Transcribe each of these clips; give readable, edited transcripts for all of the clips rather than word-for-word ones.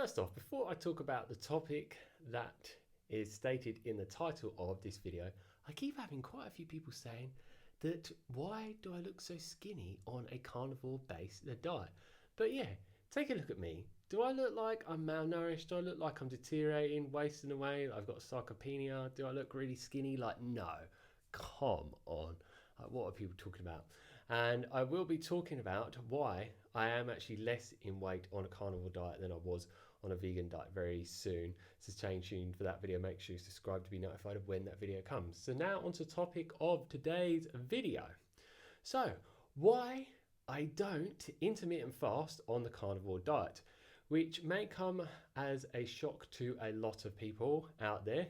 first off, before I talk about the topic that is stated in the title of this video, I keep having quite a few people saying that why do I look so skinny on a carnivore based diet? But yeah, take a look at me. Do I look like I'm malnourished? Do I look like I'm deteriorating, wasting away? I've got sarcopenia? Do I look really skinny? Like, no, come on. What are people talking about? And I will be talking about why I am actually less in weight on a carnivore diet than I was on a vegan diet very soon. So stay tuned for that video. Make sure you subscribe to be notified of when that video comes. So now onto the topic of today's video. So why I don't intermittent fast on the carnivore diet, which may come as a shock to a lot of people out there,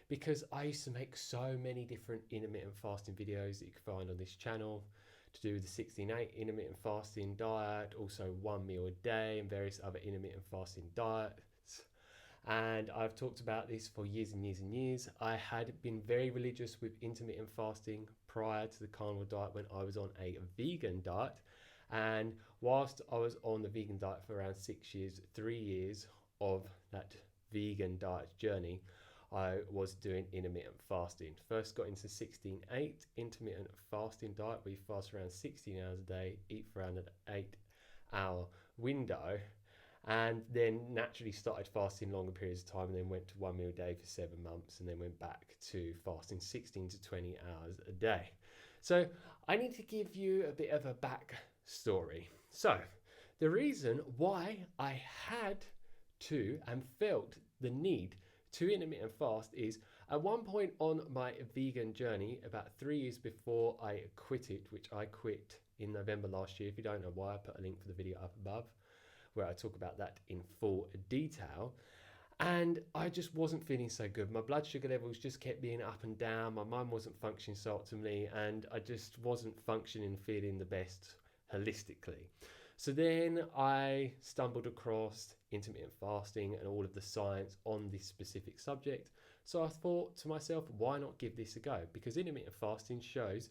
because I used to make so many different intermittent fasting videos that you can find on this channel to do with the 16-8 intermittent fasting diet, also 1 meal a day and various other intermittent fasting diets. And I've talked about this for years and years and years. I had been very religious with intermittent fasting prior to the carnivore diet when I was on a vegan diet. And whilst I was on the vegan diet for around 6 years, 3 years of that vegan diet journey, I was doing intermittent fasting. First got into 16-8 intermittent fasting diet, where you fast around 16 hours a day, eat for around an 8-hour window, and then naturally started fasting longer periods of time, and then went to 1 meal a day for 7 months, and then went back to fasting 16 to 20 hours a day. So I need to give you a bit of a backstory. So the reason why I had to and felt the need to intermittent fast is, at one point on my vegan journey, about 3 years before I quit it, which I quit in November last year. If you don't know why, I put a link for the video up above where I talk about that in full detail. And I just wasn't feeling so good. My blood sugar levels just kept being up and down. My mind wasn't functioning so optimally, and I just wasn't functioning, feeling the best holistically. So then I stumbled across intermittent fasting and all of the science on this specific subject. So I thought to myself, why not give this a go? Because intermittent fasting shows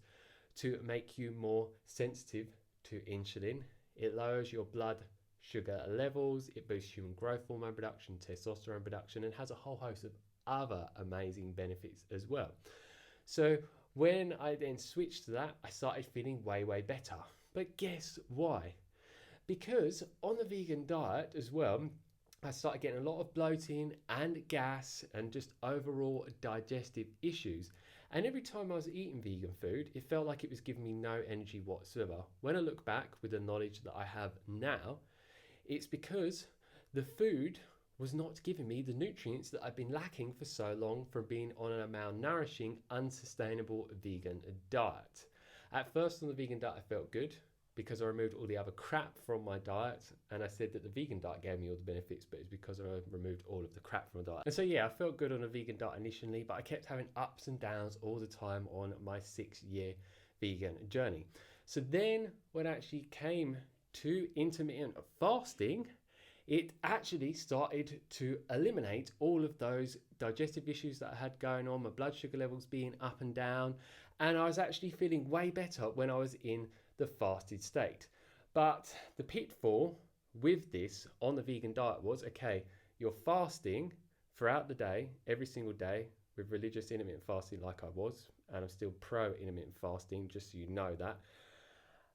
to make you more sensitive to insulin. It lowers your blood sugar levels, it boosts human growth hormone production, testosterone production, and has a whole host of other amazing benefits as well. So when I then switched to that, I started feeling way better. But guess why? Because on the vegan diet as well, I started getting a lot of bloating and gas and just overall digestive issues. And every time I was eating vegan food, it felt like it was giving me no energy whatsoever. When I look back with the knowledge that I have now, it's because the food was not giving me the nutrients that I've been lacking for so long from being on a malnourishing, unsustainable vegan diet. At first on the vegan diet, I felt good, because I removed all the other crap from my diet, and I said that the vegan diet gave me all the benefits, but it's because I removed all of the crap from my diet. And so yeah, I felt good on a vegan diet initially, but I kept having ups and downs all the time on my 6-year vegan journey. So then when I actually came to intermittent fasting, it actually started to eliminate all of those digestive issues that I had going on, my blood sugar levels being up and down, and I was actually feeling way better when I was in the fasted state. But the pitfall with this on the vegan diet was, okay, you're fasting throughout the day, every single day, with religious intermittent fasting like I was, and I'm still pro intermittent fasting, just so you know that.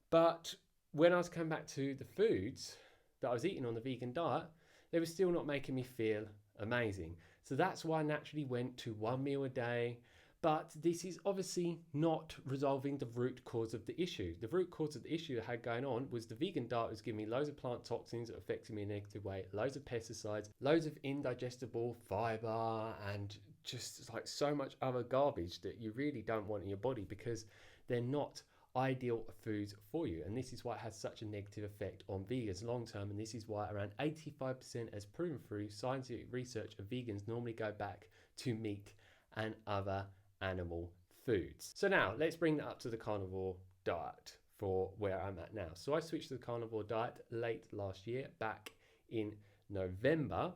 But when I was coming back to the foods that I was eating on the vegan diet, they were still not making me feel amazing. So that's why I naturally went to 1 meal a day. But this is obviously not resolving the root cause of the issue. The root cause of the issue I had going on was the vegan diet was giving me loads of plant toxins that affected me in a negative way, loads of pesticides, loads of indigestible fiber, and just like so much other garbage that you really don't want in your body, because they're not ideal foods for you. And this is why it has such a negative effect on vegans long term. And this is why around 85%, as proven through scientific research, of vegans normally go back to meat and other animal foods. So now let's bring that up to the carnivore diet for where I'm at now. So I switched to the carnivore diet late last year, back in November.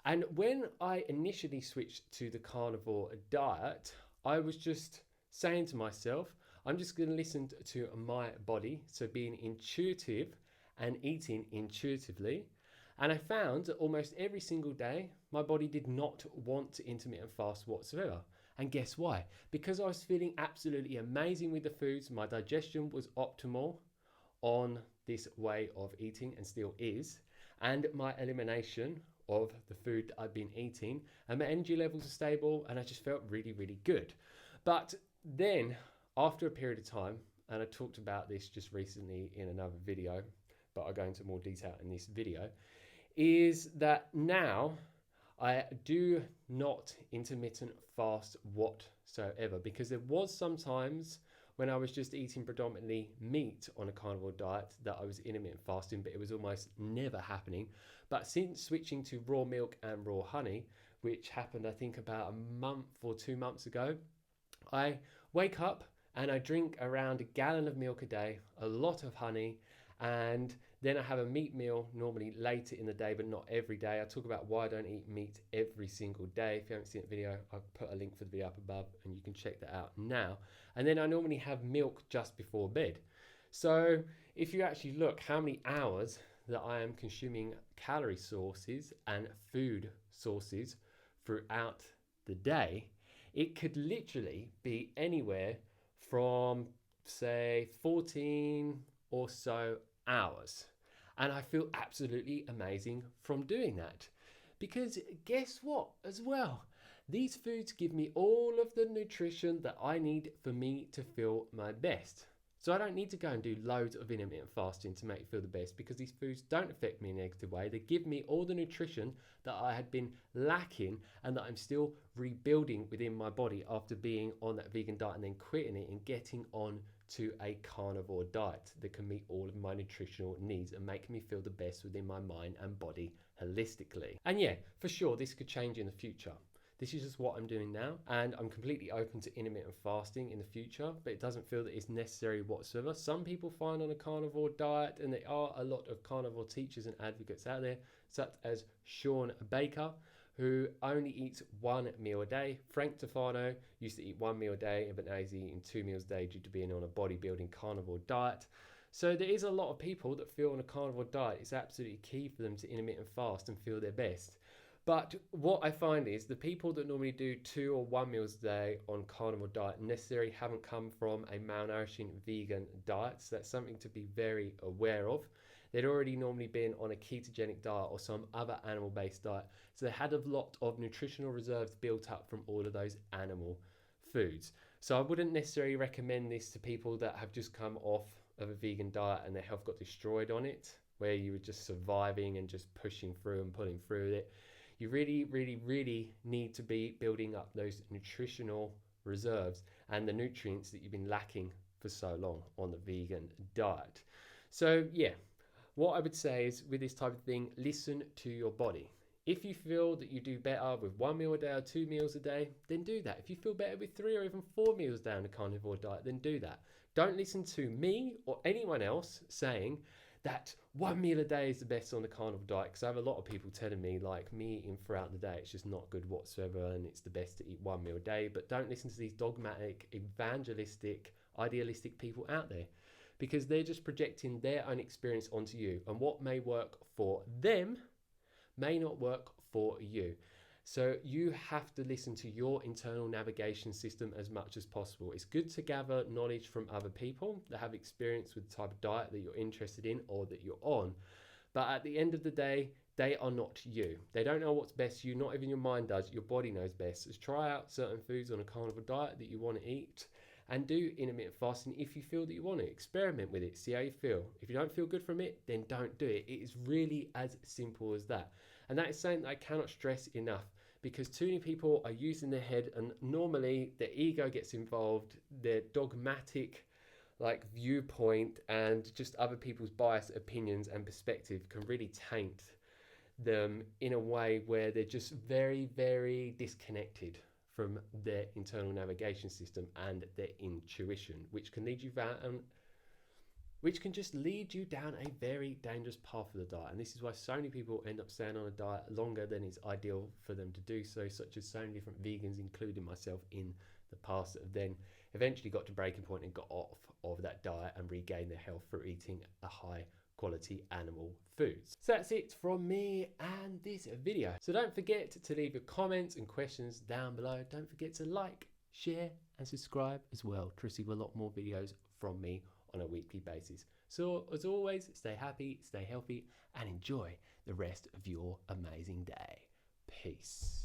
And when I initially switched to the carnivore diet, I was just saying to myself, I'm just going to listen to my body. So being intuitive and eating intuitively. And I found that almost every single day, my body did not want to intermittent fast whatsoever. And guess why? Because I was feeling absolutely amazing with the foods, my digestion was optimal on this way of eating and still is, and my elimination of the food that I've been eating, and my energy levels are stable, and I just felt really, really good. But then, after a period of time, and I talked about this just recently in another video, but I'll go into more detail in this video, is that now I do not intermittent fast whatsoever, because there was sometimes when I was just eating predominantly meat on a carnivore diet that I was intermittent fasting, but it was almost never happening. But since switching to raw milk and raw honey, which happened I think about a month or 2 months ago, I wake up and I drink around a gallon of milk a day, a lot of honey, and then I have a meat meal normally later in the day, but not every day. I talk about why I don't eat meat every single day. If you haven't seen that video, I'll put a link for the video up above and you can check that out now. And then I normally have milk just before bed. So if you actually look how many hours that I am consuming calorie sources and food sources throughout the day, it could literally be anywhere from say 14 or so hours. And I feel absolutely amazing from doing that. Because guess what as well? These foods give me all of the nutrition that I need for me to feel my best. So I don't need to go and do loads of intermittent fasting to make me feel the best, because these foods don't affect me in a negative way. They give me all the nutrition that I had been lacking and that I'm still rebuilding within my body after being on that vegan diet and then quitting it and getting on to a carnivore diet that can meet all of my nutritional needs and make me feel the best within my mind and body holistically. And yeah, for sure, this could change in the future. This is just what I'm doing now, and I'm completely open to intermittent fasting in the future, but it doesn't feel that it's necessary whatsoever. Some people find on a carnivore diet, and there are a lot of carnivore teachers and advocates out there, such as Sean Baker, who only eats 1 meal a day. Frank Tofano used to eat 1 meal a day, but now he's eating 2 meals a day due to being on a bodybuilding carnivore diet. So there is a lot of people that feel on a carnivore diet it's absolutely key for them to intermittent fast and feel their best. But what I find is the people that normally do 2 or 1 meals a day on carnivore diet necessarily haven't come from a malnourishing vegan diet. So that's something to be very aware of. They'd already normally been on a ketogenic diet or some other animal-based diet. So they had a lot of nutritional reserves built up from all of those animal foods. So I wouldn't necessarily recommend this to people that have just come off of a vegan diet and their health got destroyed on it, where you were just surviving and just pushing through and pulling through it. You really, really, really need to be building up those nutritional reserves and the nutrients that you've been lacking for so long on the vegan diet. So yeah, what I would say is with this type of thing, listen to your body. If you feel that you do better with 1 meal a day or 2 meals a day, then do that. If you feel better with 3 or even 4 meals down a carnivore diet, then do that. Don't listen to me or anyone else saying that 1 meal a day is the best on the carnivore diet, because I have a lot of people telling me like me eating throughout the day it's just not good whatsoever and it's the best to eat 1 meal a day. But don't listen to these dogmatic, evangelistic, idealistic people out there, because they're just projecting their own experience onto you, and what may work for them may not work for you. So you have to listen to your internal navigation system as much as possible. It's good to gather knowledge from other people that have experience with the type of diet that you're interested in or that you're on. But at the end of the day, they are not you. They don't know what's best for you. Not even your mind does. Your body knows best. So try out certain foods on a carnivore diet that you want to eat, and do intermittent fasting if you feel that you want to. Experiment with it. See how you feel. If you don't feel good from it, then don't do it. It is really as simple as that. And that is something that I cannot stress enough, because too many people are using their head, and normally their ego gets involved, their dogmatic viewpoint and just other people's biased opinions and perspective can really taint them in a way where they're just very, very disconnected from their internal navigation system and their intuition, which can just lead you down a very dangerous path of the diet. And this is why so many people end up staying on a diet longer than is ideal for them to do so, such as so many different vegans, including myself in the past, that have then eventually got to breaking point and got off of that diet and regained their health through eating a high quality animal foods. So that's it from me and this video. So don't forget to leave your comments and questions down below. Don't forget to like, share and subscribe as well to receive a lot more videos from me on a weekly basis. So as always, stay happy, stay healthy and enjoy the rest of your amazing day. Peace.